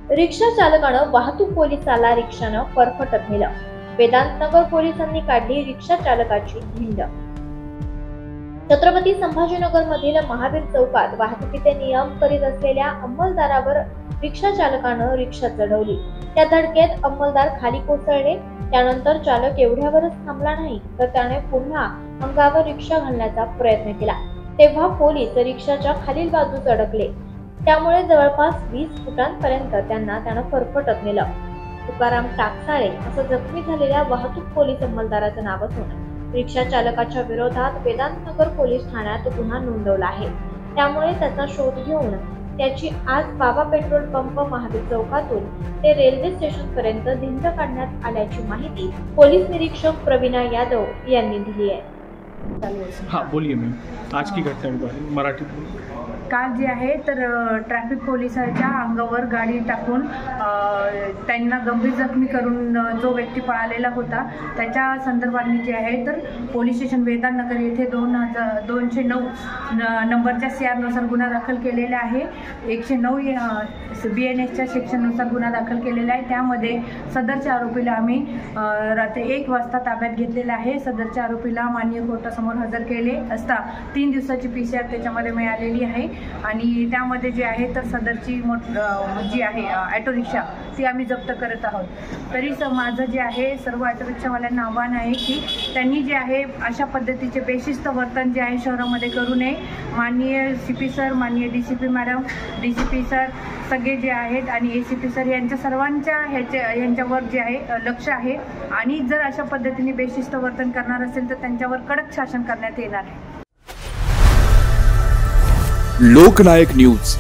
रिक्षा चालकानं वाहतूक पोलिसाला रिक्षानं फरफटत नेलं। वेदांतनगर पोलिसांनी काढली रिक्षा चालकाची धिंड। छत्रपती संभाजीनगर मधील महावीर चौकात वाहतुकीचे नियम करीत असलेल्या अंमलदारावर रिक्षा चालकानं रिक्षा चढवली। त्या धडकेत अंमलदार खाली कोसळले। त्यानंतर चालक एवढ्यावरच थांबला नाही तर त्याने पुन्हा अंगावर रिक्षा घालण्याचा प्रयत्न केला। तेव्हा पोलीस रिक्षाच्या खालील बाजूस अडकले। त्यामुळे जवळपास 20 फुटांपर्यंत त्यानं फरफटत नेलं। तुकाराम टाकसाळे असं जखमी झालेल्या वाहतूक पोलीस अंमलदाराचं नाव असून रिक्षा चालकाच्या विरोधात वेदांतनगर पोलीस ठाण्यात गुन्हा नोंदवला आहे। त्यामुळे त्याचा शोध घेऊन त्याची आज बाबा पेट्रोल पंप महावीर चौकातून ते रेल्वे स्टेशन पर्यंत धिंड काढण्यात आल्याची माहिती पोलीस निरीक्षक प्रवीणा यादव यांनी दिली आहे। हाँ बोलिए मैम, आज की घटना मराठी काल जे आहे तर ट्रॅफिक पोलिसांच्या अंगावर गाडी टाकून त्यांना गंभीर जखमी करून जो व्यक्ती पळालेला होता त्याच्या संदर्भाने जे आहे तर पोलीस स्टेशन वेदांतनगर येथे 209 नंबरच्या CR नुसार गुन्हा दाखल केलेला आहे। 109 BNSच्या सेक्शननुसार गुन्हा दाखल केलेला आहे। त्यामध्ये सदरच्या आरोपीला आम्ही रात्री 1 वाजता ताब्यात घेतलेला आहे। सदरच्या आरोपीला माननीय कोर्टासमोर हजर केले असता 3 दिवसाची PCR त्याच्यामध्ये मिळालेली आहे आणि त्यामध्ये जे आहे तर सदरची जी आहे ऑटो रिक्षा ती आम्ही जप्त करत आहोत। तरी माझं जे आहे सर्व ऑटो रिक्षावाल्यांना आव्हान आहे की त्यांनी जे आहे अशा पद्धतीचे बेशिस्त वर्तन जे आहे शहरामध्ये करू नये। माननीय CP सर, माननीय DCP मॅडम, DCP सर सगळे जे आहेत आणि ACP सर यांच्या सर्वांच्या यांच्यावर जे आहे लक्ष आहे आणि जर अशा पद्धतीने बेशिस्त वर्तन करणार असेल तर त्यांच्यावर कडक शासन करण्यात येणार आहे। लोकनायक न्यूज